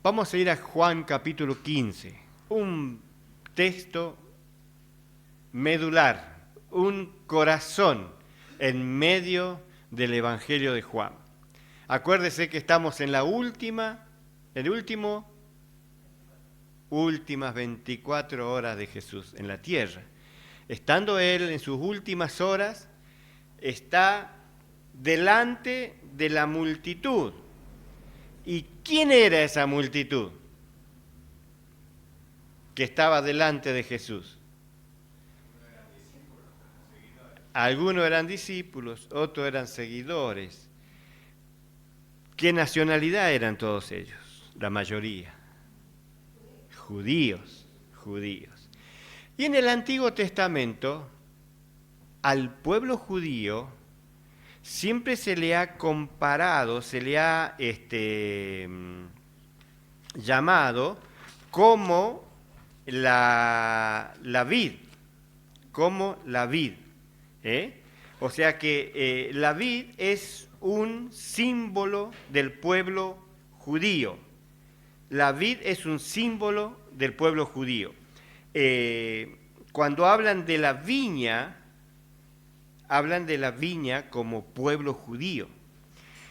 Vamos a ir a Juan capítulo 15, un texto medular, un corazón en medio del Evangelio de Juan. Acuérdese que estamos en últimas 24 horas de Jesús en la tierra. Estando Él en sus últimas horas, está delante de la multitud. ¿Y quién era esa multitud que estaba delante de Jesús? Algunos eran discípulos, otros eran seguidores. ¿Qué nacionalidad eran todos ellos? La mayoría. Judíos. Y en el Antiguo Testamento, al pueblo judío siempre se le ha comparado, se le ha llamado como la vid, O sea que la vid es un símbolo del pueblo judío. La vid es un símbolo del pueblo judío. Cuando hablan de la viña como pueblo judío.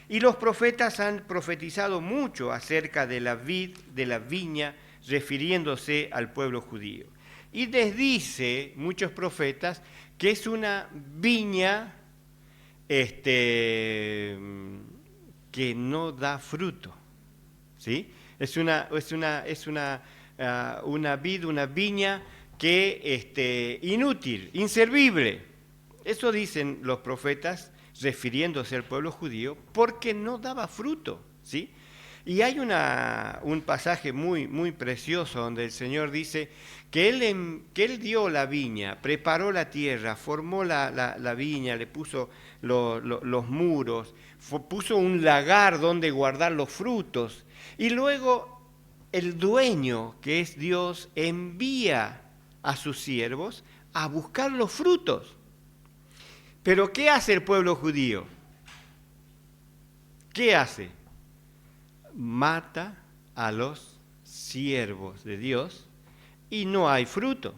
Y los profetas han profetizado mucho acerca de la vid, de la viña, refiriéndose al pueblo judío. Y les dice muchos profetas que es una viña que no da fruto, ¿sí? Es una vid, una viña que inútil, inservible. Eso dicen los profetas refiriéndose al pueblo judío porque no daba fruto, ¿sí? Y hay un pasaje muy, muy precioso donde el Señor dice que Él dio la viña, preparó la tierra, formó la viña, le puso los muros, puso un lagar donde guardar los frutos. Y luego el dueño, que es Dios, envía a sus siervos a buscar los frutos. Pero ¿qué hace el pueblo judío? ¿Qué hace? Mata a los siervos de Dios y no hay fruto.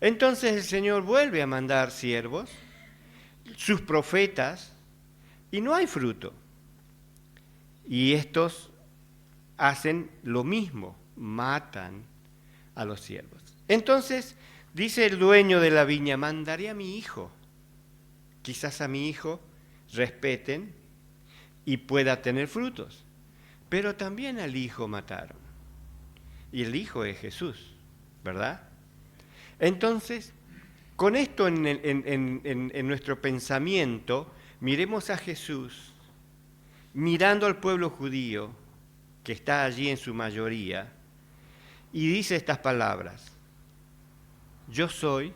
Entonces el Señor vuelve a mandar siervos, sus profetas, y no hay fruto. Y estos hacen lo mismo, matan a los siervos. Entonces dice el dueño de la viña: mandaré a mi hijo. Quizás a mi hijo respeten y pueda tener frutos. Pero también al hijo mataron. Y el hijo es Jesús, ¿verdad? Entonces, con esto en nuestro pensamiento, miremos a Jesús, mirando al pueblo judío, que está allí en su mayoría, y dice estas palabras: yo soy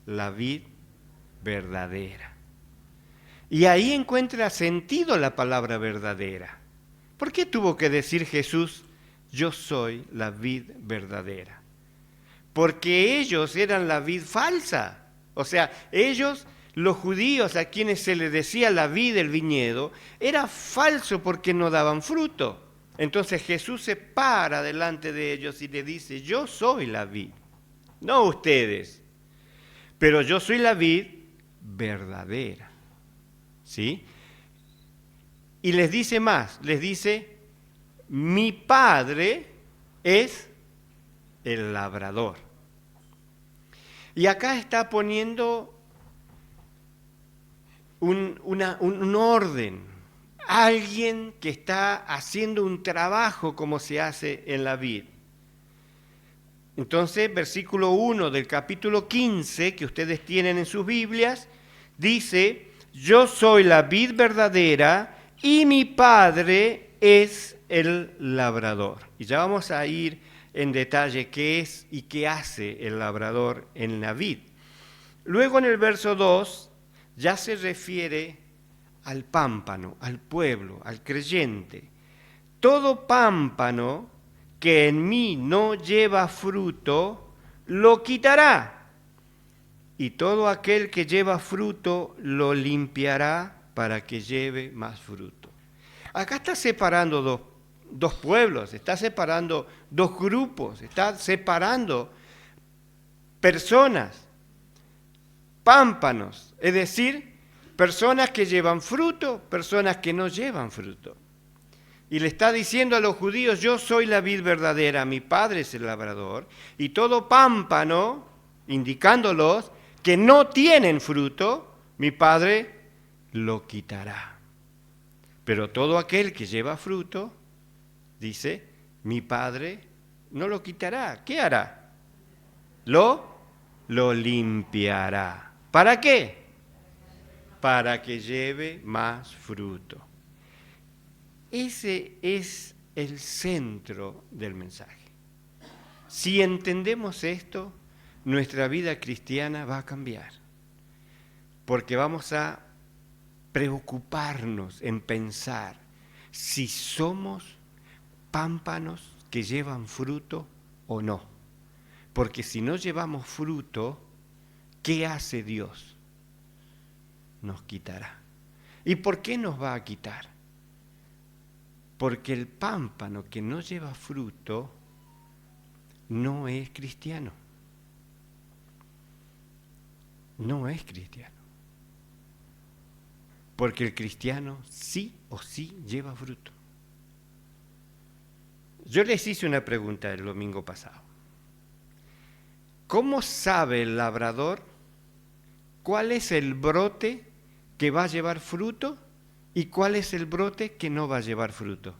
la vid verdadera. Y ahí encuentra sentido la palabra verdadera. ¿Por qué tuvo que decir Jesús: yo soy la vid verdadera? Porque ellos eran la vid falsa. O sea, ellos, los judíos a quienes se les decía la vid del viñedo, era falso porque no daban fruto. Entonces Jesús se para delante de ellos y le dice: yo soy la vid, no ustedes, pero yo soy la vid verdadera, ¿sí? Y les dice más, les dice: mi Padre es el labrador. Y acá está poniendo un orden, alguien que está haciendo un trabajo como se hace en la vid. Entonces, versículo 1 del capítulo 15, que ustedes tienen en sus Biblias, dice: yo soy la vid verdadera y mi Padre es el labrador. Y ya vamos a ir en detalle qué es y qué hace el labrador en la vid. Luego en el verso 2 ya se refiere al pámpano, al pueblo, al creyente. Todo pámpano que en mí no lleva fruto, lo quitará. y todo aquel que lleva fruto lo limpiará para que lleve más fruto. Acá está separando dos pueblos, está separando dos grupos, está separando personas, pámpanos, es decir, personas que llevan fruto, personas que no llevan fruto. Y le está diciendo a los judíos, yo soy la vid verdadera, mi padre es el labrador, y todo pámpano, indicándolos que no tienen fruto, mi padre lo quitará. Pero todo aquel que lleva fruto, dice, mi padre no lo quitará. ¿Qué hará? Lo limpiará. ¿Para qué? Para que lleve más fruto. Ese es el centro del mensaje. Si entendemos esto, nuestra vida cristiana va a cambiar, porque vamos a preocuparnos en pensar si somos pámpanos que llevan fruto o no. Porque si no llevamos fruto, ¿qué hace Dios? Nos quitará. ¿Y por qué nos va a quitar? Porque el pámpano que no lleva fruto no es cristiano. No es cristiano. Porque el cristiano sí o sí lleva fruto. Yo les hice una pregunta el domingo pasado. ¿Cómo sabe el labrador cuál es el brote que va a llevar fruto y cuál es el brote que no va a llevar fruto?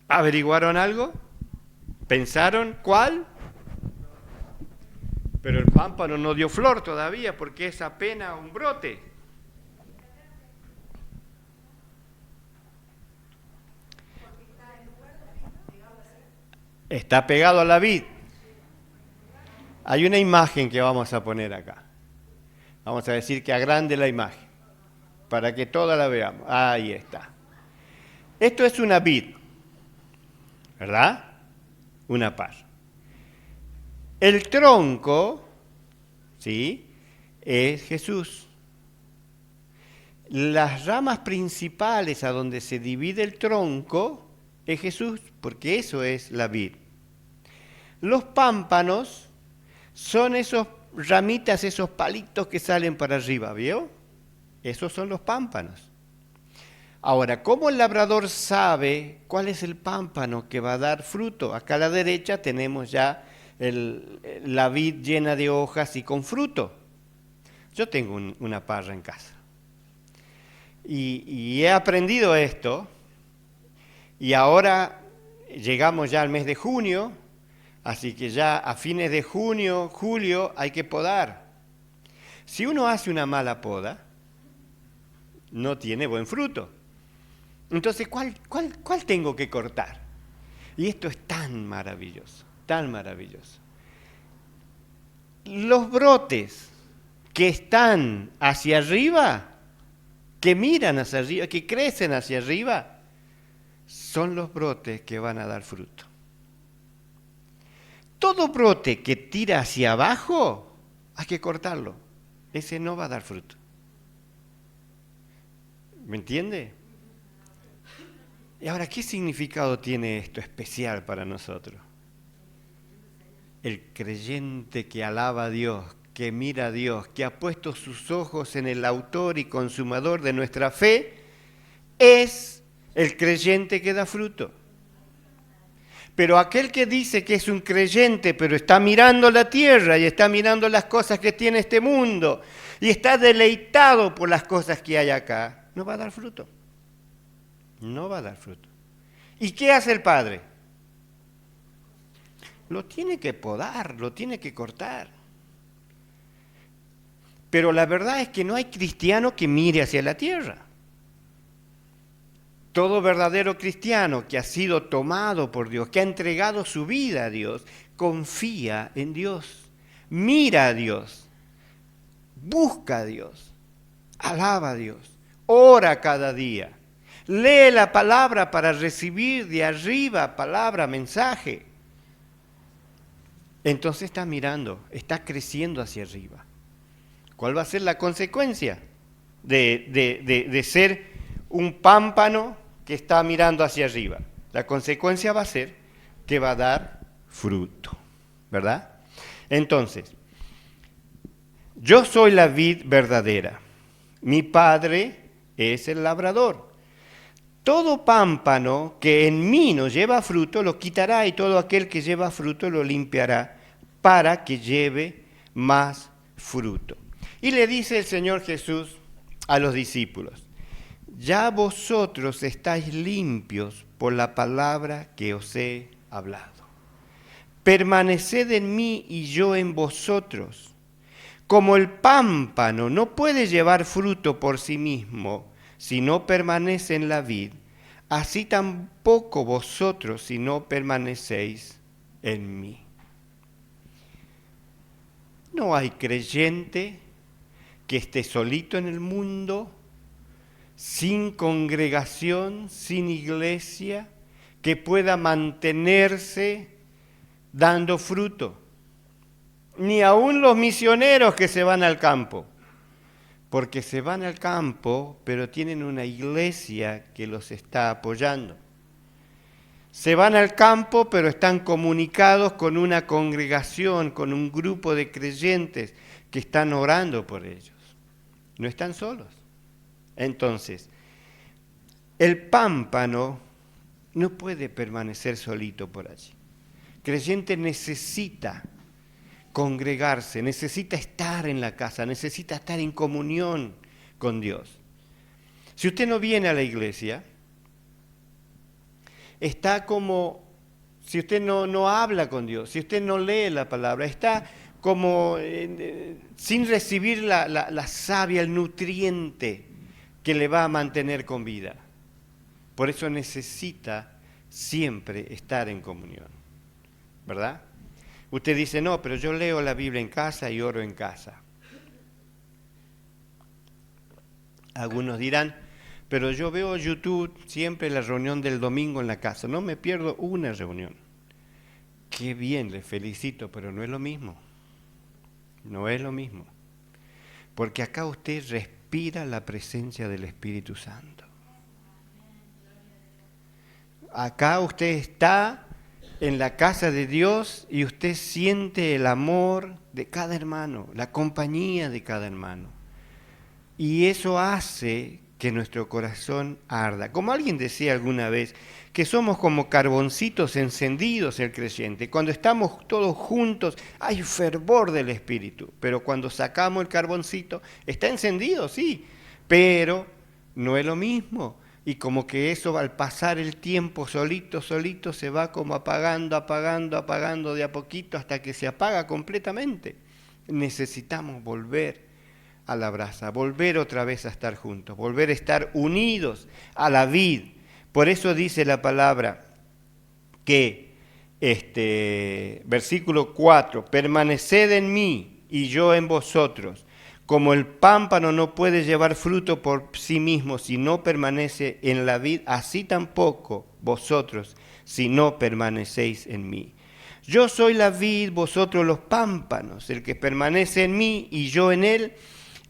¿Averiguaron algo? ¿Pensaron cuál? Pero el pámpano no dio flor todavía porque es apenas un brote. Está pegado a la vid. Hay una imagen que vamos a poner acá. Vamos a decir que agrande la imagen para que toda la veamos. Ahí está. Esto es una vid, ¿verdad? Una par. El tronco, ¿sí?, es Jesús. Las ramas principales a donde se divide el tronco es Jesús, porque eso es la vid. Los pámpanos son esos ramitas, esos palitos que salen para arriba, ¿vio? Esos son los pámpanos. Ahora, ¿cómo el labrador sabe cuál es el pámpano que va a dar fruto? Acá a la derecha tenemos ya la vid llena de hojas y con fruto. Yo tengo una parra en casa. Y he aprendido esto. Y ahora llegamos ya al mes de junio, así que ya a fines de junio, julio, hay que podar. Si uno hace una mala poda, no tiene buen fruto. Entonces, ¿cuál tengo que cortar? Y esto es tan maravilloso, tan maravilloso. Los brotes que están hacia arriba, que miran hacia arriba, que crecen hacia arriba, son los brotes que van a dar fruto. Todo brote que tira hacia abajo, hay que cortarlo. Ese no va a dar fruto. ¿Me entiende? Y ahora, ¿qué significado tiene esto especial para nosotros? El creyente que alaba a Dios, que mira a Dios, que ha puesto sus ojos en el autor y consumador de nuestra fe, es el creyente que da fruto. Pero aquel que dice que es un creyente, pero está mirando la tierra y está mirando las cosas que tiene este mundo y está deleitado por las cosas que hay acá, no va a dar fruto. No va a dar fruto. ¿Y qué hace el Padre? Lo tiene que podar, lo tiene que cortar. Pero la verdad es que no hay cristiano que mire hacia la tierra. Todo verdadero cristiano que ha sido tomado por Dios, que ha entregado su vida a Dios, confía en Dios, mira a Dios, busca a Dios, alaba a Dios, ora cada día, lee la palabra para recibir de arriba palabra, mensaje. entonces está mirando, está creciendo hacia arriba. ¿Cuál va a ser la consecuencia de ser un pámpano que está mirando hacia arriba? La consecuencia va a ser que va a dar fruto, ¿verdad? Entonces, yo soy la vid verdadera, mi Padre es el labrador. Todo pámpano que en mí no lleva fruto lo quitará y todo aquel que lleva fruto lo limpiará para que lleve más fruto. Y le dice el Señor Jesús a los discípulos, ya vosotros estáis limpios por la palabra que os he hablado. Permaneced en mí y yo en vosotros. Como el pámpano no puede llevar fruto por sí mismo si no permanece en la vid, así tampoco vosotros si no permanecéis en mí. No hay creyente que esté solito en el mundo, sin congregación, sin iglesia, que pueda mantenerse dando fruto. Ni aun los misioneros que se van al campo, porque se van al campo, pero tienen una iglesia que los está apoyando. Se van al campo, pero están comunicados con una congregación, con un grupo de creyentes que están orando por ellos. No están solos. Entonces, el pámpano no puede permanecer solito por allí. El creyente necesita congregarse, necesita estar en la casa, necesita estar en comunión con Dios. Si usted no viene a la iglesia, está como, si usted no habla con Dios, si usted no lee la palabra, está como sin recibir la savia, el nutriente que le va a mantener con vida. Por eso necesita siempre estar en comunión, ¿verdad? Usted dice, no, pero yo leo la Biblia en casa y oro en casa. Algunos dirán, pero yo veo YouTube siempre la reunión del domingo en la casa, no me pierdo una reunión. Qué bien, le felicito, pero no es lo mismo. No es lo mismo. Porque acá usted respira la presencia del Espíritu Santo. Acá usted está en la casa de Dios y usted siente el amor de cada hermano, la compañía de cada hermano. Y eso hace que nuestro corazón arda. Como alguien decía alguna vez, que somos como carboncitos encendidos el creyente. Cuando estamos todos juntos hay fervor del Espíritu, pero cuando sacamos el carboncito está encendido, sí, pero no es lo mismo. Y como que eso al pasar el tiempo solito se va como apagando de a poquito hasta que se apaga completamente. Necesitamos volver a la brasa, volver otra vez a estar juntos, volver a estar unidos a la vid. Por eso dice la palabra que, versículo 4, permaneced en mí y yo en vosotros. Como el pámpano no puede llevar fruto por sí mismo si no permanece en la vid, así tampoco vosotros si no permanecéis en mí. Yo soy la vid, vosotros los pámpanos. El que permanece en mí y yo en él,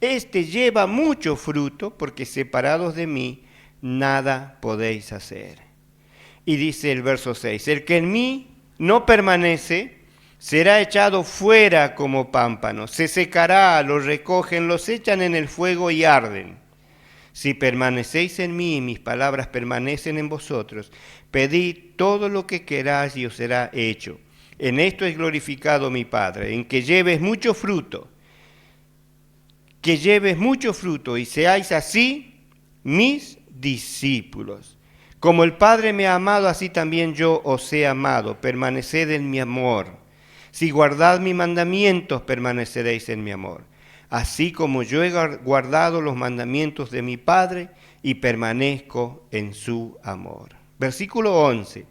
éste lleva mucho fruto, porque separados de mí nada podéis hacer. Y dice el verso 6, el que en mí no permanece será echado fuera como pámpano, se secará, los recogen, los echan en el fuego y arden. Si permanecéis en mí y mis palabras permanecen en vosotros, pedid todo lo que queráis y os será hecho. En esto es glorificado mi Padre, en que lleves mucho fruto, y seáis así mis discípulos. Como el Padre me ha amado, así también yo os he amado. Permaneced en mi amor. Si guardad mis mandamientos, permaneceréis en mi amor. Así como yo he guardado los mandamientos de mi Padre y permanezco en su amor. Versículo 11.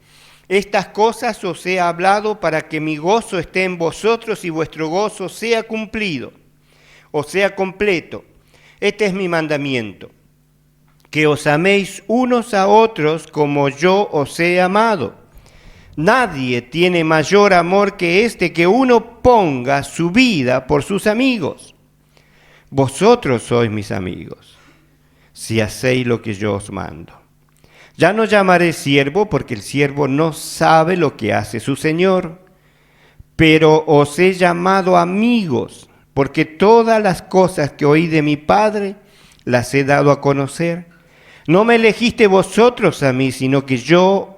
Estas cosas os he hablado para que mi gozo esté en vosotros y vuestro gozo sea cumplido, o sea completo. Este es mi mandamiento, que os améis unos a otros como yo os he amado. Nadie tiene mayor amor que este, que uno ponga su vida por sus amigos. Vosotros sois mis amigos, si hacéis lo que yo os mando. Ya no llamaré siervo, porque el siervo no sabe lo que hace su señor, pero os he llamado amigos, porque todas las cosas que oí de mi Padre las he dado a conocer. No me elegiste vosotros a mí, sino que yo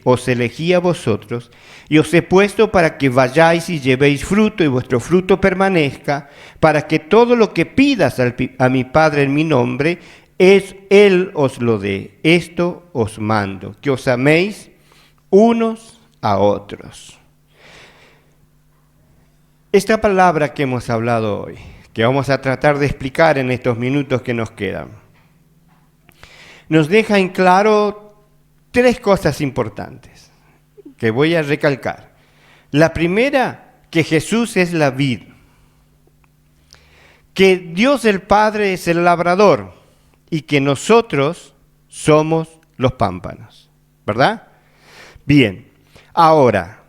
os elegí a vosotros, y os he puesto para que vayáis y llevéis fruto, y vuestro fruto permanezca, para que todo lo que pidas a mi Padre en mi nombre, Él os lo dé. Esto os mando, que os améis unos a otros. Esta palabra que hemos hablado hoy, que vamos a tratar de explicar en estos minutos que nos quedan, nos deja en claro tres cosas importantes que voy a recalcar. La primera, que Jesús es la vid, que Dios el Padre es el labrador y que nosotros somos los pámpanos, ¿verdad? Bien, ahora,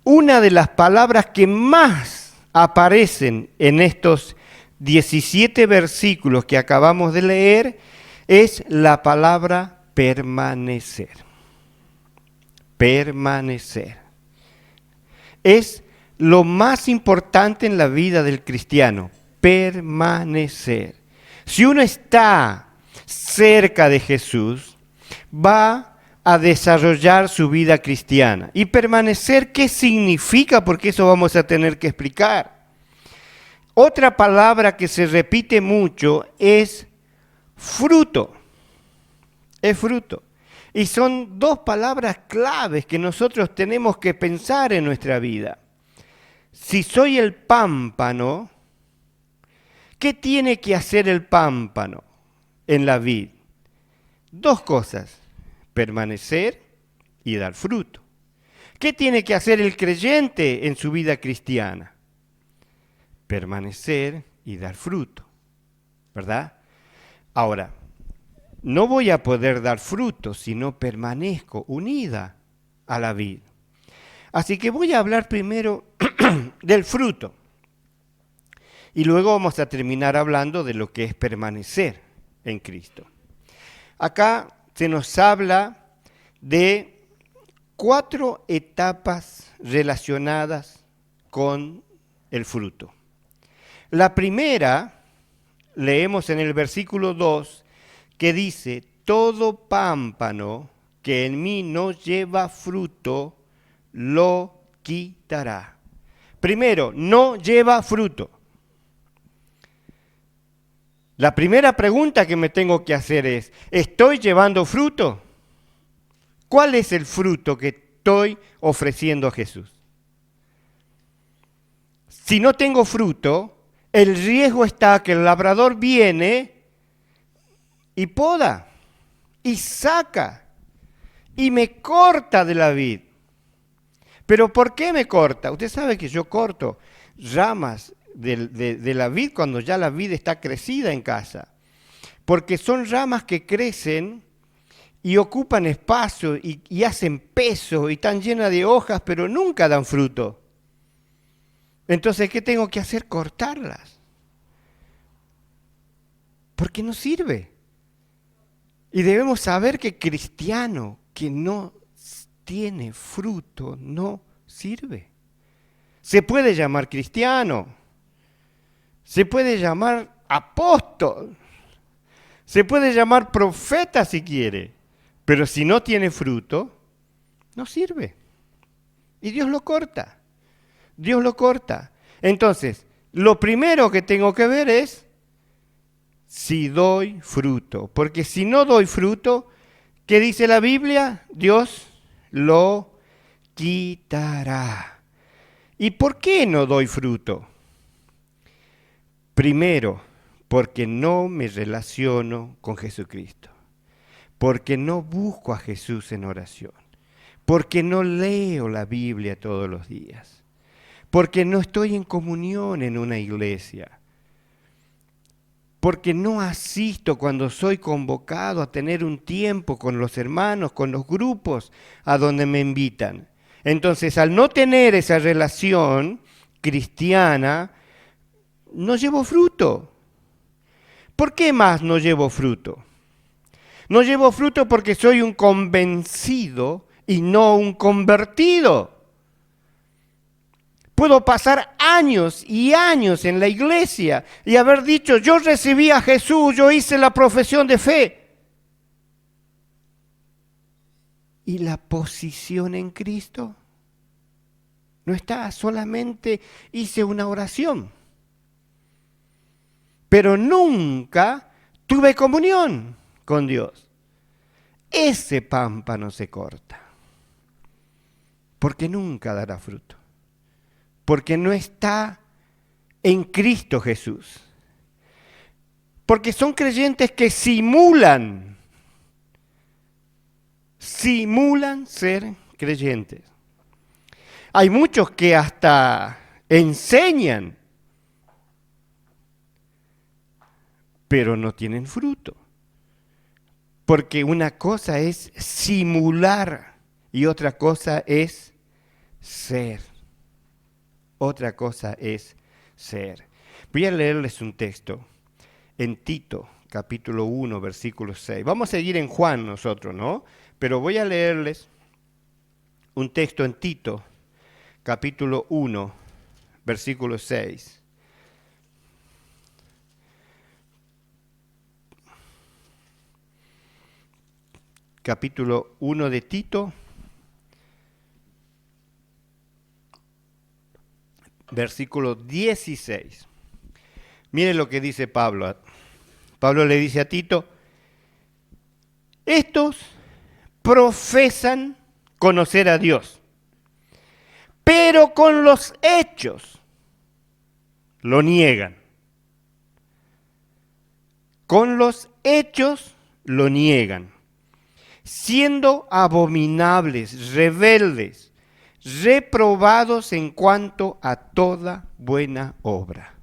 una de las palabras que más aparecen en estos 17 versículos que acabamos de leer es la palabra permanecer. Permanecer. Es lo más importante en la vida del cristiano, permanecer. Si uno está cerca de Jesús, va a desarrollar su vida cristiana. ¿Y permanecer qué significa? Porque eso vamos a tener que explicar. Otra palabra que se repite mucho es fruto. Es fruto. Y son dos palabras claves que nosotros tenemos que pensar en nuestra vida. Si soy el pámpano, ¿qué tiene que hacer el pámpano en la vid? Dos cosas, permanecer y dar fruto. ¿Qué tiene que hacer el creyente en su vida cristiana? Permanecer y dar fruto, ¿verdad? Ahora, no voy a poder dar fruto si no permanezco unida a la vid. Así que voy a hablar primero del fruto y luego vamos a terminar hablando de lo que es permanecer en Cristo. Acá se nos habla de 4 etapas relacionadas con el fruto. La primera, leemos en el versículo 2, que dice, todo pámpano que en mí no lleva fruto, lo quitará. Primero, no lleva fruto. La primera pregunta que me tengo que hacer es, ¿estoy llevando fruto? ¿Cuál es el fruto que estoy ofreciendo a Jesús? Si no tengo fruto, el riesgo está que el labrador viene y poda, y saca, y me corta de la vid. ¿Pero por qué me corta? Usted sabe que yo corto ramas de la vid cuando ya la vid está crecida en casa. Porque son ramas que crecen y ocupan espacio y hacen peso y están llenas de hojas, pero nunca dan fruto. Entonces, ¿qué tengo que hacer? Cortarlas. Porque no sirve. Y debemos saber que cristiano que no tiene fruto no sirve. Se puede llamar cristiano, se puede llamar apóstol, se puede llamar profeta si quiere, pero si no tiene fruto, no sirve. Y Dios lo corta, Dios lo corta. Entonces, lo primero que tengo que ver es si doy fruto, porque si no doy fruto, ¿qué dice la Biblia? Dios lo quitará. ¿Y por qué no doy fruto? Primero, porque no me relaciono con Jesucristo, porque no busco a Jesús en oración, porque no leo la Biblia todos los días, porque no estoy en comunión en una iglesia, porque no asisto cuando soy convocado a tener un tiempo con los hermanos, con los grupos a donde me invitan. Entonces, al no tener esa relación cristiana, no llevo fruto. ¿Por qué más no llevo fruto? No llevo fruto porque soy un convencido y no un convertido. Puedo pasar años y años en la iglesia y haber dicho, yo recibí a Jesús, yo hice la profesión de fe. ¿Y la posición en Cristo? No está, solamente hice una oración. Pero nunca tuve comunión con Dios. Ese pámpano se corta. Porque nunca dará fruto. Porque no está en Cristo Jesús. Porque son creyentes que simulan ser creyentes. Hay muchos que hasta enseñan, pero no tienen fruto. Porque una cosa es simular y otra cosa es ser. Otra cosa es ser. Voy a leerles un texto en Tito, capítulo 1, versículo 6. Vamos a seguir en Juan nosotros, ¿no? Pero voy a leerles un texto en Tito, capítulo 1, versículo 6. Capítulo 1 de Tito, versículo 16. Miren lo que dice Pablo. Pablo le dice a Tito, estos profesan conocer a Dios, pero con los hechos lo niegan. Con los hechos lo niegan, siendo abominables, rebeldes, reprobados en cuanto a toda buena obra.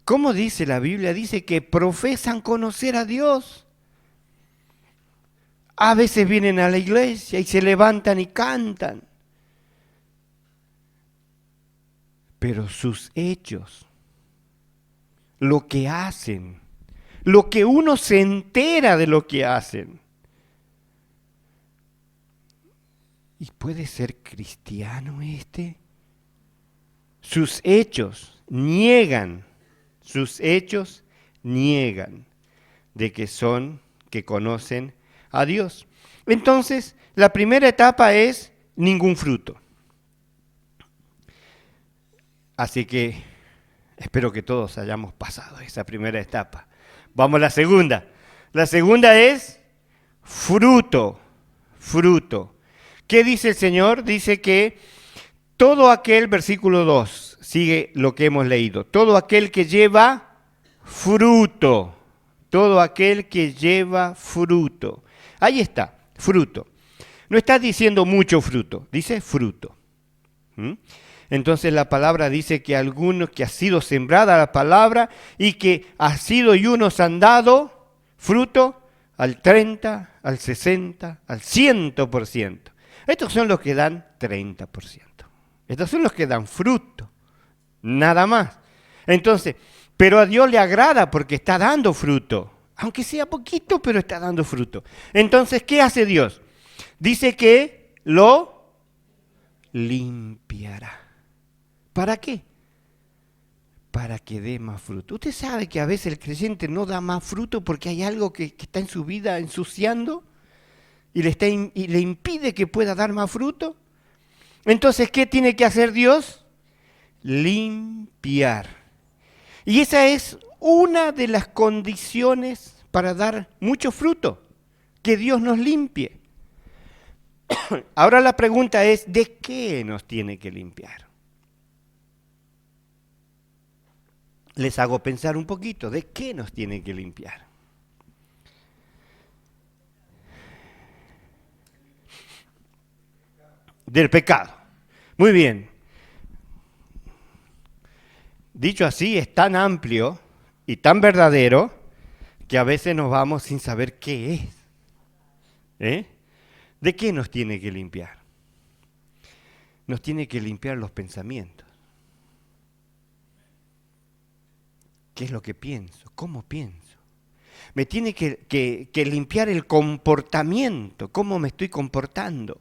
¿Cómo dice la Biblia? Dice que profesan conocer a Dios. A veces vienen a la iglesia y se levantan y cantan. Pero sus hechos, lo que hacen, lo que uno se entera de lo que hacen. ¿Y puede ser cristiano este? Sus hechos niegan de que conocen a Dios. Entonces, la primera etapa es ningún fruto. Así que espero que todos hayamos pasado esa primera etapa. Vamos a la segunda. La segunda es fruto. ¿Qué dice el Señor? Dice que todo aquel, versículo 2, sigue lo que hemos leído, todo aquel que lleva fruto, Ahí está, fruto. No está diciendo mucho fruto, dice fruto. Entonces la palabra dice que algunos que ha sido sembrada la palabra y que ha sido y unos han dado fruto al 30, al 60, al 100%. Estos son los que dan 30%. Estos son los que dan fruto, nada más. Entonces, pero a Dios le agrada porque está dando fruto. Aunque sea poquito, pero está dando fruto. Entonces, ¿qué hace Dios? Dice que lo limpiará. ¿Para qué? Para que dé más fruto. Usted sabe que a veces el creyente no da más fruto porque hay algo que está en su vida ensuciando y le impide que pueda dar más fruto. Entonces, ¿qué tiene que hacer Dios? Limpiar. Y esa es una de las condiciones para dar mucho fruto, que Dios nos limpie. Ahora la pregunta es, ¿de qué nos tiene que limpiar? Les hago pensar un poquito, ¿de qué nos tiene que limpiar? Del pecado. Muy bien. Dicho así, es tan amplio y tan verdadero que a veces nos vamos sin saber qué es. ¿De qué nos tiene que limpiar? nos tiene que limpiar los pensamientos. ¿Qué es lo que pienso? ¿Cómo pienso? Me tiene que limpiar el comportamiento, cómo me estoy comportando.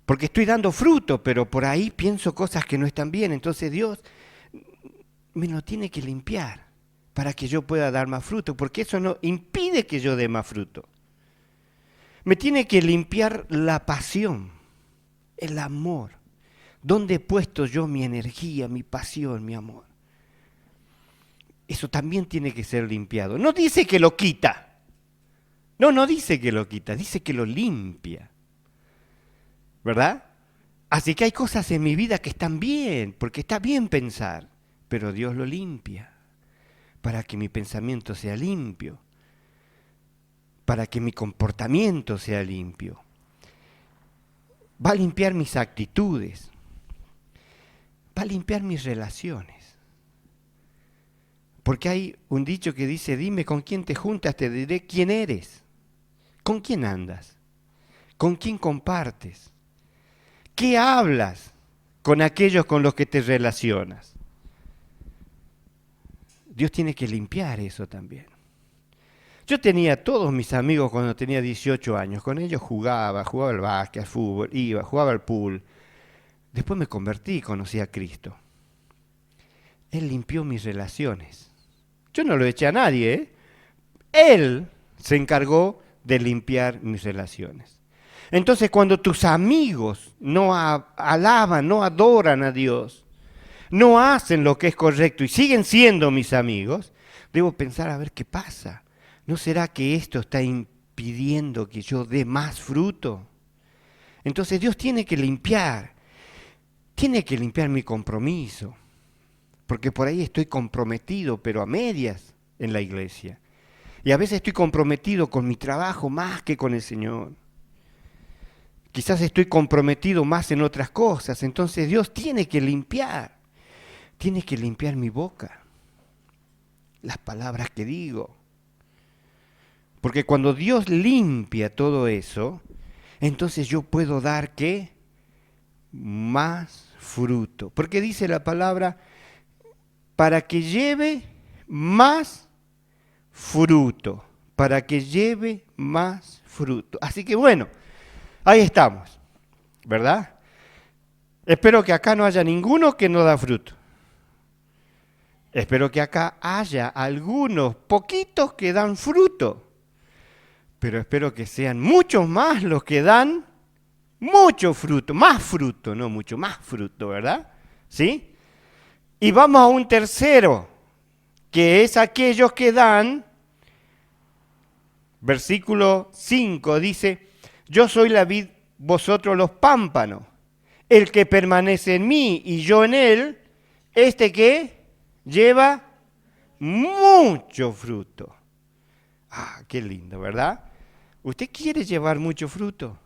Porque estoy dando fruto, pero por ahí pienso cosas que no están bien. Entonces Dios me lo tiene que limpiar para que yo pueda dar más fruto, porque eso no impide que yo dé más fruto. Me tiene que limpiar la pasión, el amor. ¿Dónde he puesto yo mi energía, mi pasión, mi amor? Eso también tiene que ser limpiado. No dice que lo quita. No dice que lo quita, dice que lo limpia. ¿Verdad? Así que hay cosas en mi vida que están bien, porque está bien pensar, pero Dios lo limpia para que mi pensamiento sea limpio, para que mi comportamiento sea limpio. Va a limpiar mis actitudes, va a limpiar mis relaciones. Porque hay un dicho que dice, dime con quién te juntas, te diré quién eres, con quién andas, con quién compartes. ¿Qué hablas con aquellos con los que te relacionas? Dios tiene que limpiar eso también. Yo tenía todos mis amigos cuando tenía 18 años. Con ellos jugaba al básquet, al fútbol, jugaba al pool. Después me convertí y conocí a Cristo. Él limpió mis relaciones. Yo no lo eché a nadie, ¿eh? Él se encargó de limpiar mis relaciones. Entonces, cuando tus amigos no alaban, no adoran a Dios, no hacen lo que es correcto y siguen siendo mis amigos, debo pensar a ver qué pasa. ¿No será que esto está impidiendo que yo dé más fruto? Entonces Dios tiene que limpiar mi compromiso, porque por ahí estoy comprometido, pero a medias en la iglesia. Y a veces estoy comprometido con mi trabajo más que con el Señor. Quizás estoy comprometido más en otras cosas. Entonces Dios tiene que limpiar mi boca, las palabras que digo. Porque cuando Dios limpia todo eso, entonces yo puedo dar ¿qué? Más fruto. Porque dice la palabra, para que lleve más fruto, para que lleve más fruto. Así que bueno, ahí estamos, ¿verdad? Espero que acá no haya ninguno que no da fruto. Espero que acá haya algunos poquitos que dan fruto, pero espero que sean muchos más los que dan mucho fruto, más fruto, no mucho, más fruto, ¿verdad? ¿Sí? Y vamos a un tercero, que es aquellos que dan, versículo 5 dice, yo soy la vid, vosotros los pámpanos, el que permanece en mí y yo en él, este que lleva mucho fruto. Ah, qué lindo, ¿verdad? ¿Usted quiere llevar mucho fruto?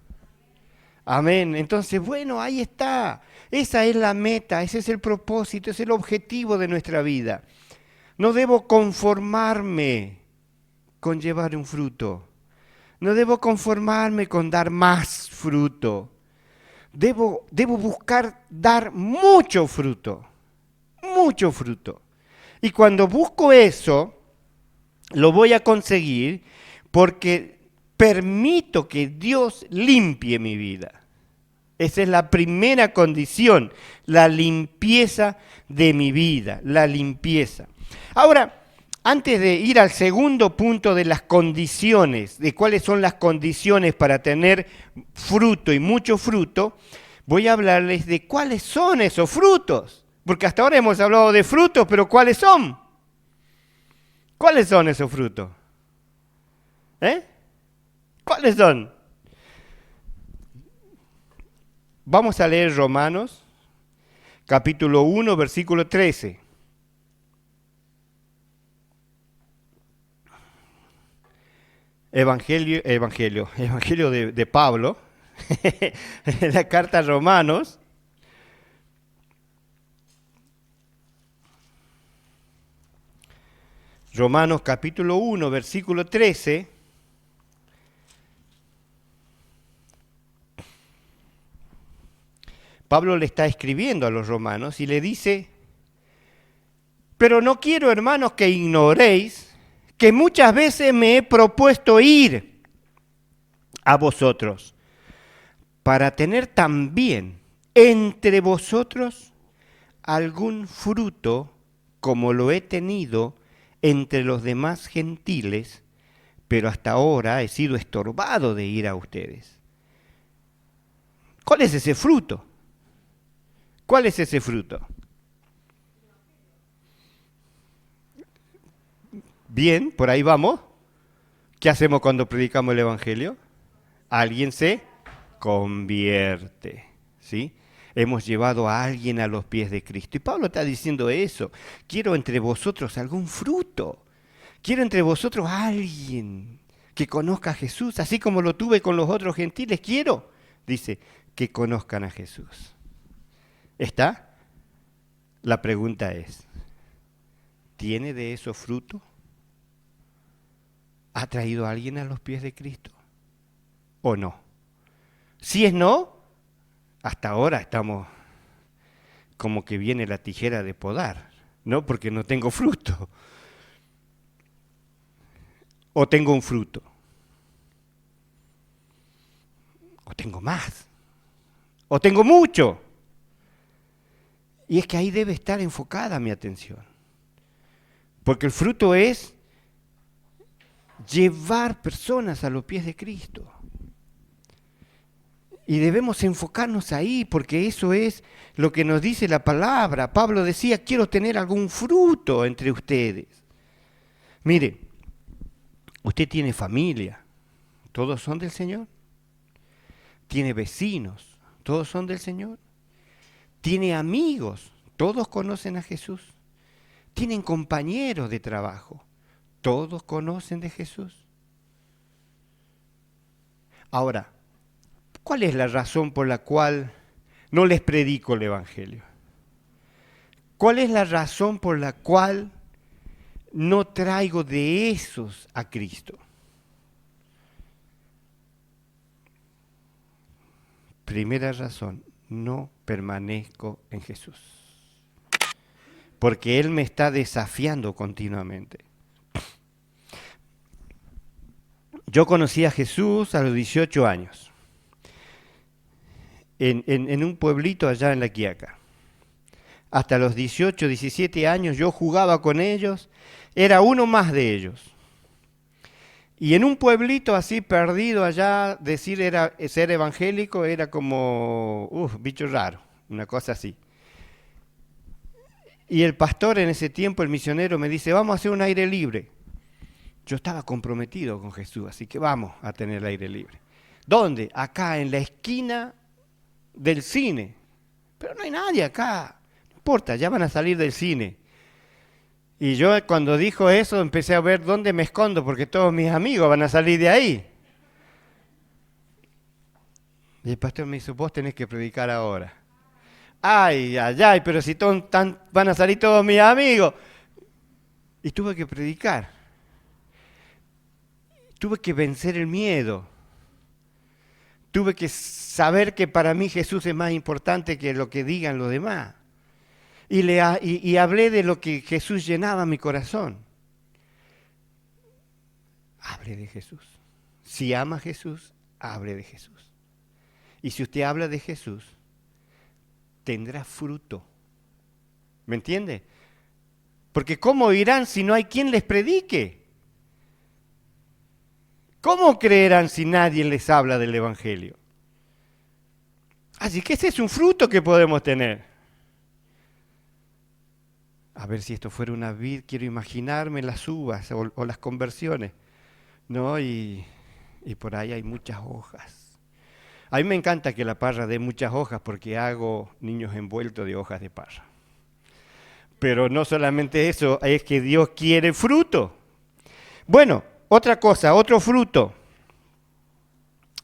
Amén. Entonces, bueno, ahí está. Esa es la meta, ese es el propósito, es el objetivo de nuestra vida. No debo conformarme con llevar un fruto. No debo conformarme con dar más fruto. Debo buscar dar mucho fruto. Mucho fruto. Y cuando busco eso, lo voy a conseguir porque permito que Dios limpie mi vida. Esa es la primera condición, la limpieza de mi vida, la limpieza. Ahora, antes de ir al segundo punto de las condiciones, de cuáles son las condiciones para tener fruto y mucho fruto, voy a hablarles de cuáles son esos frutos. Porque hasta ahora hemos hablado de frutos, pero ¿cuáles son? ¿Cuáles son esos frutos? ¿Cuáles son? Vamos a leer Romanos, capítulo 1, versículo 13. Evangelio de Pablo, la carta a Romanos. Romanos capítulo 1, versículo 13. Pablo le está escribiendo a los romanos y le dice: pero no quiero, hermanos, que ignoréis que muchas veces me he propuesto ir a vosotros para tener también entre vosotros algún fruto como lo he tenido entre los demás gentiles, pero hasta ahora he sido estorbado de ir a ustedes. ¿Cuál es ese fruto? ¿Cuál es ese fruto? Bien, por ahí vamos. ¿Qué hacemos cuando predicamos el Evangelio? Alguien se convierte, ¿sí? Hemos llevado a alguien a los pies de Cristo. Y Pablo está diciendo eso. Quiero entre vosotros algún fruto. Quiero entre vosotros a alguien que conozca a Jesús, así como lo tuve con los otros gentiles. Quiero, dice, que conozcan a Jesús. ¿Está? La pregunta es, ¿tiene de eso fruto? ¿Ha traído a alguien a los pies de Cristo? ¿O no? Si es no, hasta ahora estamos como que viene la tijera de podar, ¿no? Porque no tengo fruto. O tengo un fruto. O tengo más. O tengo mucho. Y es que ahí debe estar enfocada mi atención. Porque el fruto es llevar personas a los pies de Cristo. Y debemos enfocarnos ahí, porque eso es lo que nos dice la palabra. Pablo decía, quiero tener algún fruto entre ustedes. Mire, usted tiene familia, ¿todos son del Señor? Tiene vecinos, ¿todos son del Señor? Tiene amigos, ¿todos conocen a Jesús? Tienen compañeros de trabajo, ¿todos conocen de Jesús? Ahora, ¿cuál es la razón por la cual no les predico el Evangelio? ¿Cuál es la razón por la cual no traigo de esos a Cristo? Primera razón, no permanezco en Jesús. Porque Él me está desafiando continuamente. Yo conocí a Jesús a los 18 años. En un pueblito allá en La Quiaca. Hasta los 18, 17 años yo jugaba con ellos, era uno más de ellos. Y en un pueblito así perdido allá, decir ser evangélico era como, bicho raro, una cosa así. Y el pastor en ese tiempo, el misionero, me dice, vamos a hacer un aire libre. Yo estaba comprometido con Jesús, así que vamos a tener el aire libre. ¿Dónde? Acá, en la esquina del cine. Pero no hay nadie acá. No importa, ya van a salir del cine. Y yo cuando dijo eso empecé a ver dónde me escondo, porque todos mis amigos van a salir de ahí. Y el pastor me dijo, vos tenés que predicar ahora. Ay, ay, ay, pero si van a salir todos mis amigos. Y tuve que predicar. Tuve que vencer el miedo. Tuve que saber que para mí Jesús es más importante que lo que digan los demás. Y hablé de lo que Jesús llenaba mi corazón. Hable de Jesús. Si ama a Jesús, hable de Jesús. Y si usted habla de Jesús, tendrá fruto. ¿Me entiende? Porque ¿cómo irán si no hay quien les predique? ¿Cómo creerán si nadie les habla del Evangelio? Así que ese es un fruto que podemos tener. A ver, si esto fuera una vid, quiero imaginarme las uvas o las conversiones, ¿no? Y por ahí hay muchas hojas. A mí me encanta que la parra dé muchas hojas porque hago niños envueltos de hojas de parra. Pero no solamente eso, es que Dios quiere fruto. Bueno, otra cosa, otro fruto.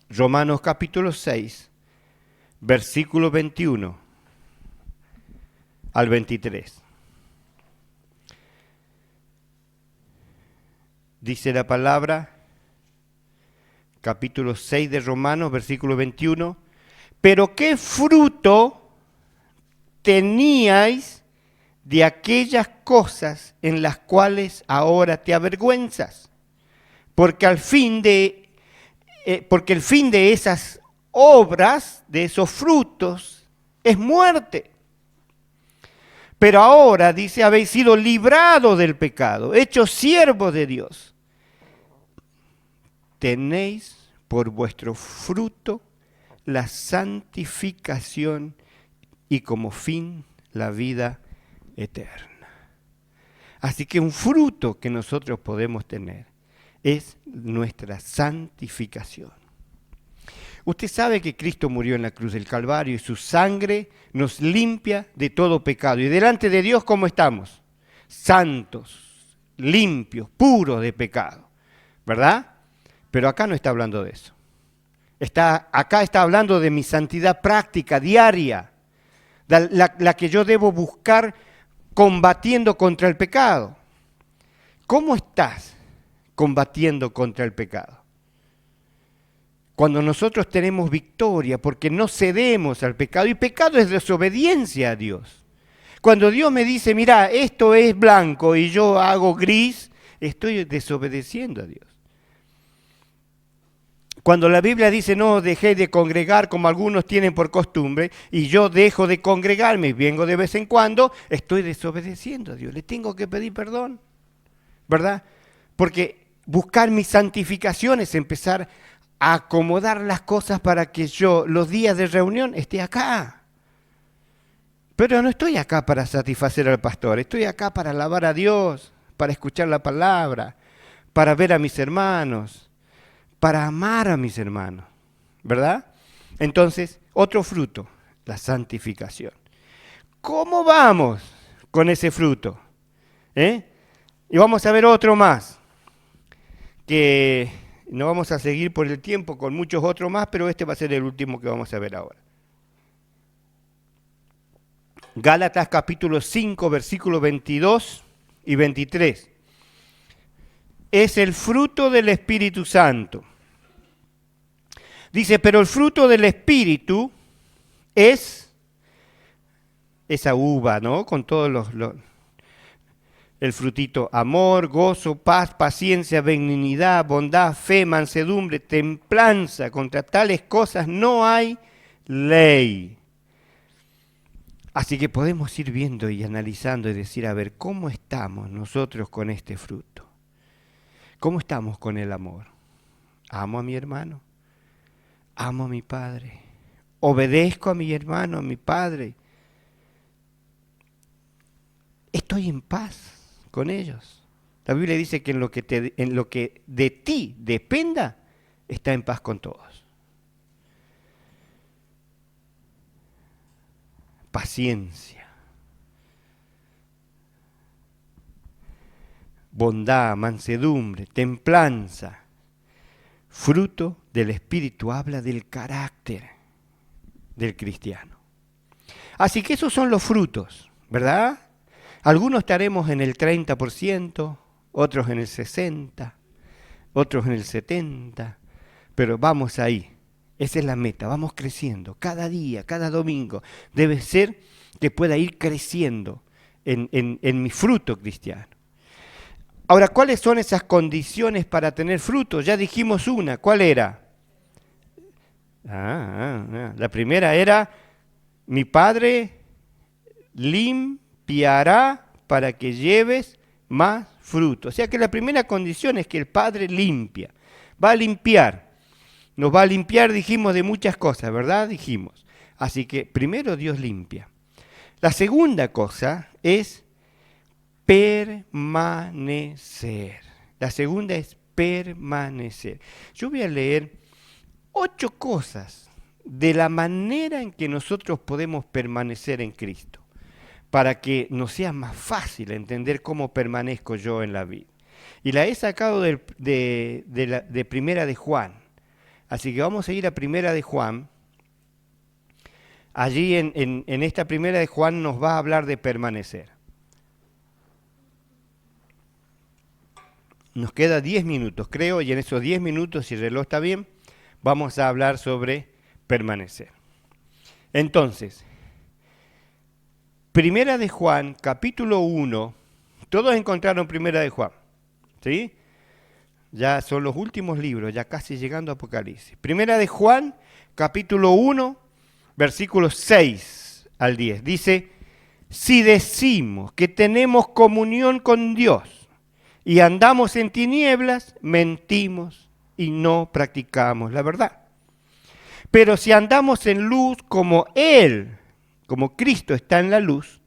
Romanos capítulo 6, versículo 21 al 23. Dice la palabra, capítulo 6 de Romanos, versículo 21, pero qué fruto teníais de aquellas cosas en las cuales ahora te avergüenzas, porque el fin de esas obras, de esos frutos, es muerte. Pero ahora, dice, habéis sido librados del pecado, hechos siervos de Dios. Tenéis por vuestro fruto la santificación y como fin la vida eterna. Así que un fruto que nosotros podemos tener es nuestra santificación. Usted sabe que Cristo murió en la cruz del Calvario y su sangre nos limpia de todo pecado. Y delante de Dios, ¿cómo estamos? Santos, limpios, puros de pecado. ¿Verdad? Pero acá no está hablando de eso. Acá está hablando de mi santidad práctica, diaria, la que yo debo buscar combatiendo contra el pecado. ¿Cómo estás combatiendo contra el pecado? Cuando nosotros tenemos victoria, porque no cedemos al pecado, y pecado es desobediencia a Dios. Cuando Dios me dice, mira, esto es blanco y yo hago gris, estoy desobedeciendo a Dios. Cuando la Biblia dice, no dejé de congregar como algunos tienen por costumbre, y yo dejo de congregarme y vengo de vez en cuando, estoy desobedeciendo a Dios. Le tengo que pedir perdón, ¿verdad? Porque buscar mi santificación es empezar a acomodar las cosas para que yo los días de reunión esté acá. Pero no estoy acá para satisfacer al pastor, estoy acá para alabar a Dios, para escuchar la palabra, para ver a mis hermanos, para amar a mis hermanos, ¿verdad? Entonces, otro fruto, la santificación. ¿Cómo vamos con ese fruto? Y vamos a ver otro más, que no vamos a seguir por el tiempo con muchos otros más, pero este va a ser el último que vamos a ver ahora. Gálatas capítulo 5, versículos 22 y 23. Es el fruto del Espíritu Santo. Dice, pero el fruto del Espíritu es esa uva, ¿no? Con todos el frutito, amor, gozo, paz, paciencia, benignidad, bondad, fe, mansedumbre, templanza. Contra tales cosas no hay ley. Así que podemos ir viendo y analizando y decir, a ver, ¿cómo estamos nosotros con este fruto? ¿Cómo estamos con el amor? ¿Amo a mi hermano? ¿Amo a mi padre? ¿Obedezco a mi hermano, a mi padre? ¿Estoy en paz con ellos? La Biblia dice que en lo que de ti dependa, está en paz con todos. Paciencia, bondad, mansedumbre, templanza. Fruto del Espíritu habla del carácter del cristiano. Así que esos son los frutos, ¿verdad? Algunos estaremos en el 30%, otros en el 60%, otros en el 70%, pero vamos ahí. Esa es la meta, vamos creciendo. Cada día, cada domingo, debe ser que pueda ir creciendo en mi fruto cristiano. Ahora, ¿cuáles son esas condiciones para tener fruto? Ya dijimos una, ¿cuál era? La primera era, mi Padre limpiará para que lleves más fruto. O sea que la primera condición es que el Padre limpia, va a limpiar. Nos va a limpiar, dijimos, de muchas cosas, ¿verdad? Dijimos. Así que primero Dios limpia. La segunda cosa es permanecer. La segunda es permanecer. Yo voy a leer 8 cosas de la manera en que nosotros podemos permanecer en Cristo, para que nos sea más fácil entender cómo permanezco yo en la vida. Y la he sacado de Primera de Juan. Así que vamos a ir a Primera de Juan. Allí en esta Primera de Juan nos va a hablar de permanecer. Nos queda 10 minutos, creo, y en esos 10 minutos, si el reloj está bien, vamos a hablar sobre permanecer. Entonces, Primera de Juan, capítulo 1, todos encontraron Primera de Juan, ¿sí? Ya son los últimos libros, ya casi llegando a Apocalipsis. Primera de Juan, capítulo 1, versículos 6 al 10. Dice, si decimos que tenemos comunión con Dios y andamos en tinieblas, mentimos y no practicamos la verdad. Pero si andamos en luz como Él, como Cristo está en la luz,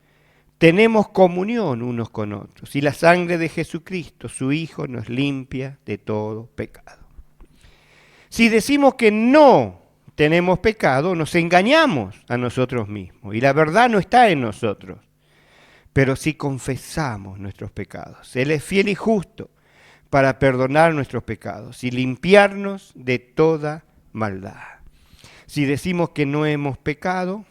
tenemos comunión unos con otros. Y la sangre de Jesucristo, su Hijo, nos limpia de todo pecado. Si decimos que no tenemos pecado, nos engañamos a nosotros mismos. Y la verdad no está en nosotros. Pero si confesamos nuestros pecados, Él es fiel y justo para perdonar nuestros pecados y limpiarnos de toda maldad. Si decimos que no hemos pecado,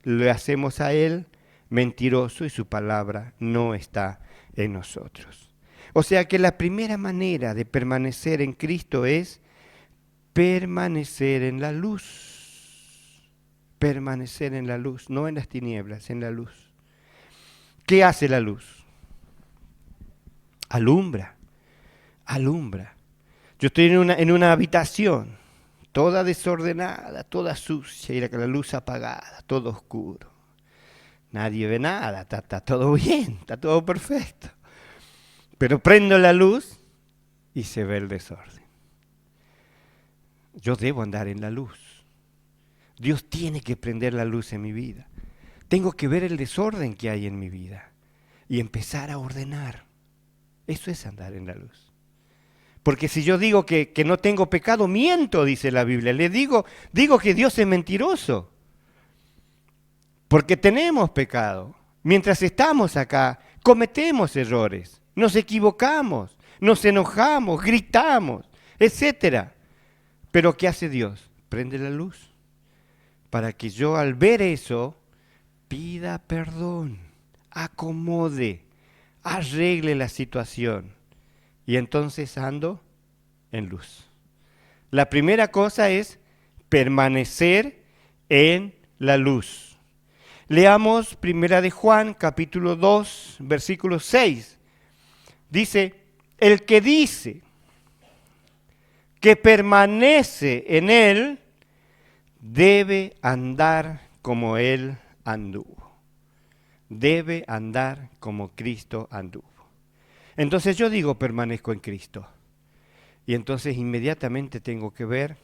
le hacemos a Él mentiroso y su palabra no está en nosotros. O sea que la primera manera de permanecer en Cristo es permanecer en la luz. Permanecer en la luz, no en las tinieblas, en la luz. ¿Qué hace la luz? Alumbra, alumbra. Yo estoy en una habitación, toda desordenada, toda sucia, y la luz apagada, todo oscuro. Nadie ve nada, está todo bien, está todo perfecto. Pero prendo la luz y se ve el desorden. Yo debo andar en la luz. Dios tiene que prender la luz en mi vida. Tengo que ver el desorden que hay en mi vida y empezar a ordenar. Eso es andar en la luz. Porque si yo digo que no tengo pecado, miento, dice la Biblia. Le digo que Dios es mentiroso. Porque tenemos pecado. Mientras estamos acá, cometemos errores, nos equivocamos, nos enojamos, gritamos, etc. Pero ¿qué hace Dios? Prende la luz para que yo al ver eso pida perdón, acomode, arregle la situación y entonces ando en luz. La primera cosa es permanecer en la luz. Leamos Primera de Juan, capítulo 2, versículo 6. Dice, el que dice que permanece en Él, debe andar como Él anduvo. Debe andar como Cristo anduvo. Entonces yo digo, permanezco en Cristo. Y entonces inmediatamente tengo que ver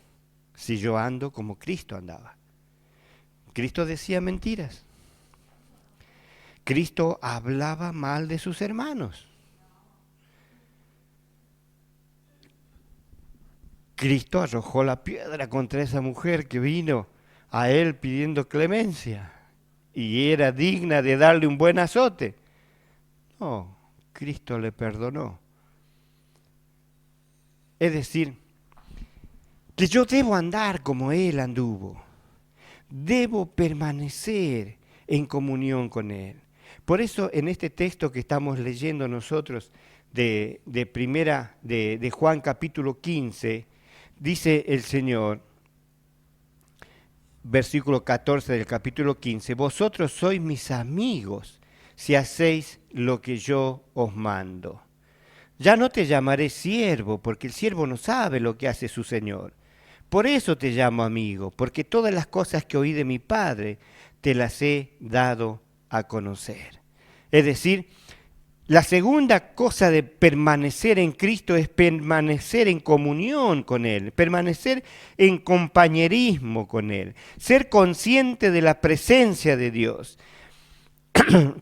si yo ando como Cristo andaba. Cristo decía mentiras. Cristo hablaba mal de sus hermanos. Cristo arrojó la piedra contra esa mujer que vino a Él pidiendo clemencia y era digna de darle un buen azote. No, Cristo le perdonó. Es decir, que yo debo andar como Él anduvo. Debo permanecer en comunión con Él. Por eso en este texto que estamos leyendo nosotros de Juan capítulo 15, dice el Señor, versículo 14 del capítulo 15, vosotros sois mis amigos si hacéis lo que yo os mando. Ya no te llamaré siervo, porque el siervo no sabe lo que hace su Señor. Por eso te llamo amigo, porque todas las cosas que oí de mi Padre te las he dado a conocer. Es decir, la segunda cosa de permanecer en Cristo es permanecer en comunión con Él, permanecer en compañerismo con Él, ser consciente de la presencia de Dios,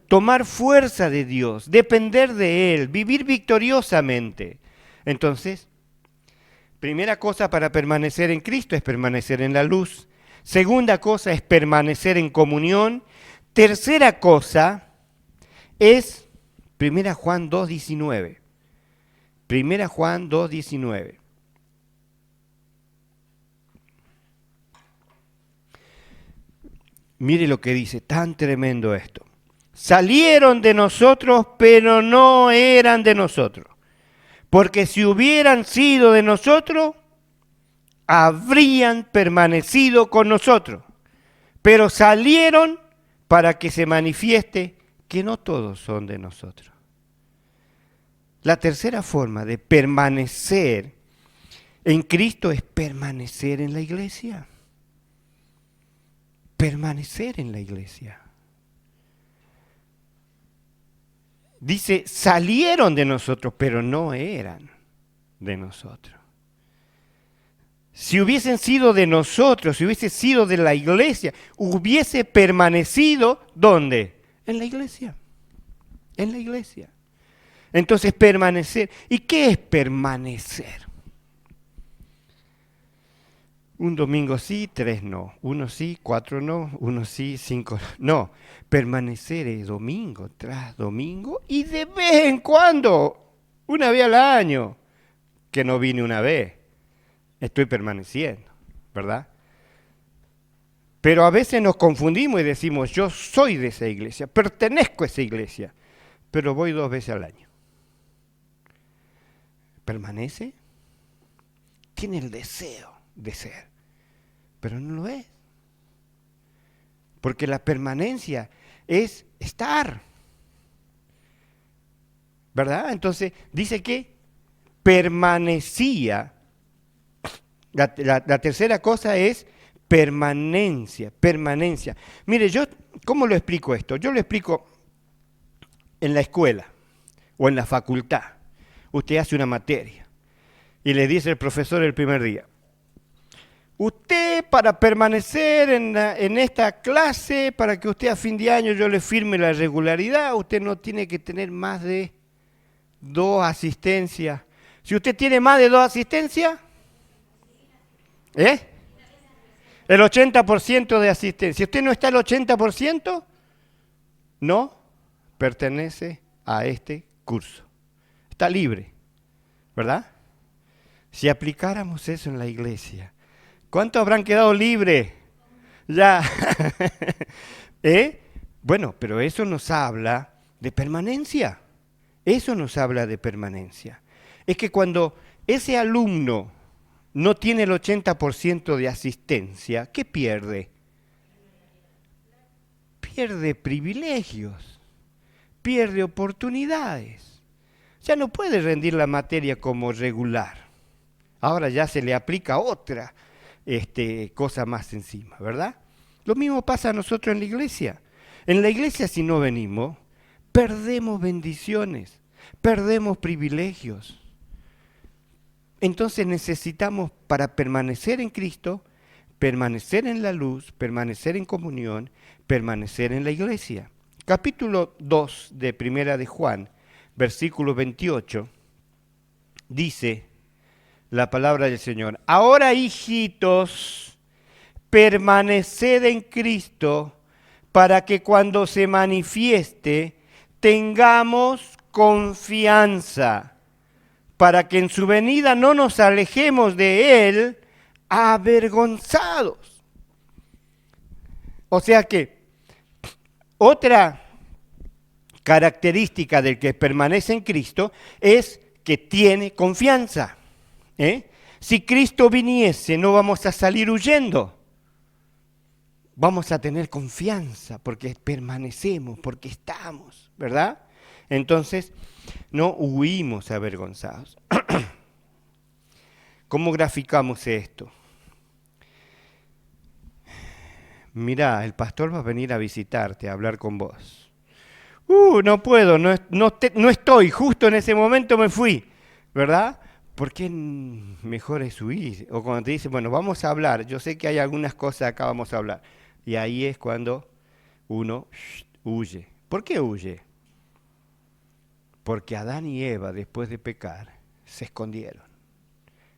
tomar fuerza de Dios, depender de Él, vivir victoriosamente. Entonces, primera cosa para permanecer en Cristo es permanecer en la luz. Segunda cosa es permanecer en comunión. Tercera cosa es 1 Juan 2:19. 1 Juan 2:19. Mire lo que dice, tan tremendo esto. Salieron de nosotros, pero no eran de nosotros. Porque si hubieran sido de nosotros, habrían permanecido con nosotros. Pero salieron para que se manifieste que no todos son de nosotros. La tercera forma de permanecer en Cristo es permanecer en la iglesia. Permanecer en la iglesia. Dice, salieron de nosotros, pero no eran de nosotros. Si hubiesen sido de nosotros, si hubiese sido de la iglesia, hubiese permanecido, ¿dónde? En la iglesia. En la iglesia. Entonces, permanecer. ¿Y qué es permanecer? Un domingo sí, 3 no. 1 sí, 4 no. 1 sí, 5 no. Permanecer es domingo tras domingo y de vez en cuando, una vez al año, que no vine una vez. Estoy permaneciendo, ¿verdad? Pero a veces nos confundimos y decimos, yo soy de esa iglesia, pertenezco a esa iglesia, pero voy 2 veces al año. ¿Permanece? Tiene el deseo de ser, pero no lo es. Porque la permanencia es estar, ¿verdad? Entonces dice que permanecía. La tercera cosa es permanencia, permanencia. Mire, ¿cómo lo explico esto? Yo lo explico en la escuela o en la facultad. Usted hace una materia y le dice el profesor el primer día, usted para permanecer en esta clase, para que usted a fin de año yo le firme la regularidad, usted no tiene que tener más de 2 asistencias. Si usted tiene más de 2 asistencias, el 80% de asistencia. Si usted no está al 80%, no pertenece a este curso. Está libre, ¿verdad? Si aplicáramos eso en la iglesia, ¿cuántos habrán quedado libres? Ya. Bueno, pero eso nos habla de permanencia. Eso nos habla de permanencia. Es que cuando ese alumno no tiene el 80% de asistencia, ¿qué pierde? Pierde privilegios, pierde oportunidades. Ya no puede rendir la materia como regular. Ahora ya se le aplica otra cosa más encima, ¿verdad? Lo mismo pasa a nosotros en la iglesia. En la iglesia, si no venimos, perdemos bendiciones, perdemos privilegios. Entonces necesitamos, para permanecer en Cristo, permanecer en la luz, permanecer en comunión, permanecer en la iglesia. Capítulo 2 de Primera de Juan, versículo 28, dice la palabra del Señor: ahora, hijitos, permaneced en Cristo, para que cuando se manifieste tengamos confianza, para que en su venida no nos alejemos de Él avergonzados. O sea que otra característica del que permanece en Cristo es que tiene confianza. Si Cristo viniese, no vamos a salir huyendo. Vamos a tener confianza porque permanecemos, porque estamos, ¿verdad? Entonces, no huimos avergonzados. ¿Cómo graficamos esto? Mirá, el pastor va a venir a visitarte, a hablar con vos. No puedo, no estoy, justo en ese momento me fui, ¿verdad? Porque mejor es huir. O cuando te dicen, bueno, vamos a hablar, yo sé que hay algunas cosas acá, vamos a hablar. Y ahí es cuando uno huye. ¿Por qué huye? Porque Adán y Eva, después de pecar, se escondieron.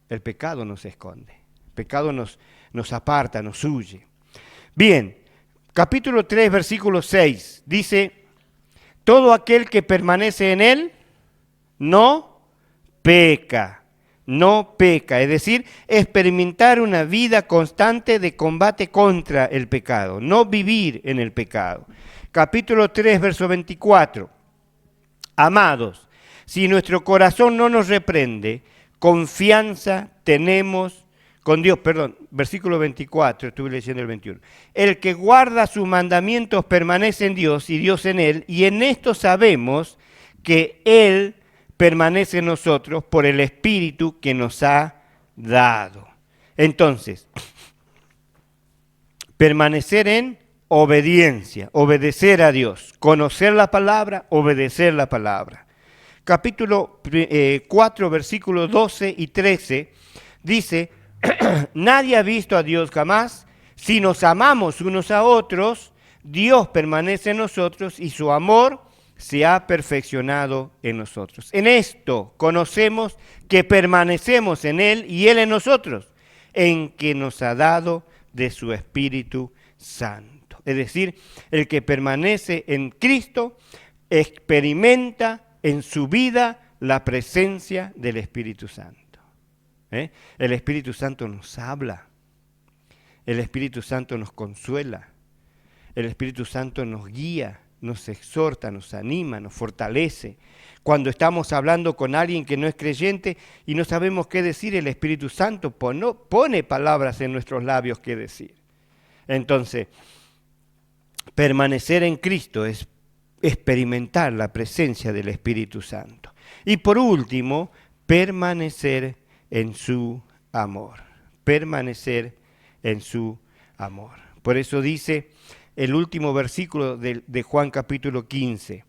El pecado nos esconde. El pecado nos aparta, nos huye. Bien, capítulo 3, versículo 6, dice: todo aquel que permanece en él no peca, no peca. Es decir, experimentar una vida constante de combate contra el pecado, no vivir en el pecado. Capítulo 3, verso 24. Amados, si nuestro corazón no nos reprende, confianza tenemos con Dios, perdón, versículo 24, estuve leyendo el 21. El que guarda sus mandamientos permanece en Dios y Dios en él, y en esto sabemos que Él permanece en nosotros por el Espíritu que nos ha dado. Entonces, permanecer en obediencia, obedecer a Dios, conocer la palabra, obedecer la palabra. Capítulo 4, versículos 12 y 13, dice, nadie ha visto a Dios jamás. Si nos amamos unos a otros, Dios permanece en nosotros y su amor se ha perfeccionado en nosotros. En esto conocemos que permanecemos en Él y Él en nosotros, en que nos ha dado de su Espíritu Santo. Es decir, el que permanece en Cristo experimenta en su vida la presencia del Espíritu Santo. El Espíritu Santo nos habla, el Espíritu Santo nos consuela, el Espíritu Santo nos guía, nos exhorta, nos anima, nos fortalece. Cuando estamos hablando con alguien que no es creyente y no sabemos qué decir, el Espíritu Santo pone palabras en nuestros labios que decir. Entonces, permanecer en Cristo es experimentar la presencia del Espíritu Santo. Y por último, permanecer en su amor. Permanecer en su amor. Por eso dice el último versículo de Juan capítulo 15.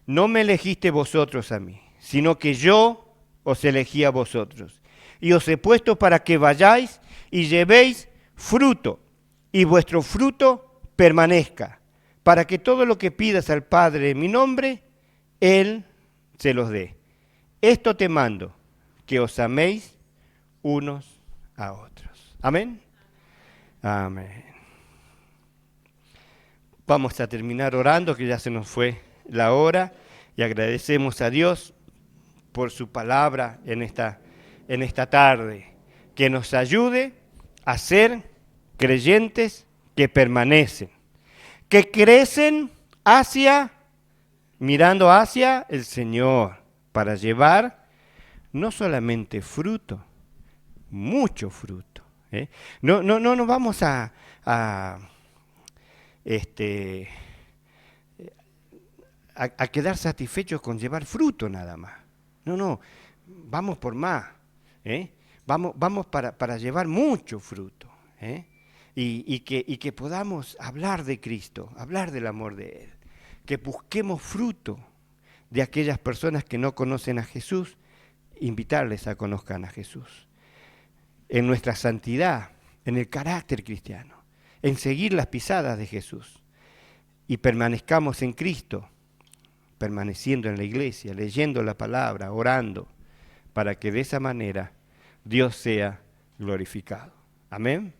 No me elegiste vosotros a mí, sino que yo os elegí a vosotros. Y os he puesto para que vayáis y llevéis fruto, y vuestro fruto permanezca, para que todo lo que pidas al Padre en mi nombre, Él se los dé. Esto te mando, que os améis unos a otros. Amén. Amén. Vamos a terminar orando, que ya se nos fue la hora, y agradecemos a Dios por su palabra en esta tarde, que nos ayude a ser creyentes que permanecen, que crecen mirando hacia el Señor, para llevar no solamente fruto, mucho fruto. No nos vamos a quedar satisfechos con llevar fruto nada más. No, vamos por más. Vamos para llevar mucho fruto. Y que podamos hablar de Cristo, hablar del amor de Él. Que busquemos fruto de aquellas personas que no conocen a Jesús, invitarles a que conozcan a Jesús. En nuestra santidad, en el carácter cristiano, en seguir las pisadas de Jesús. Y permanezcamos en Cristo, permaneciendo en la iglesia, leyendo la palabra, orando, para que de esa manera Dios sea glorificado. Amén.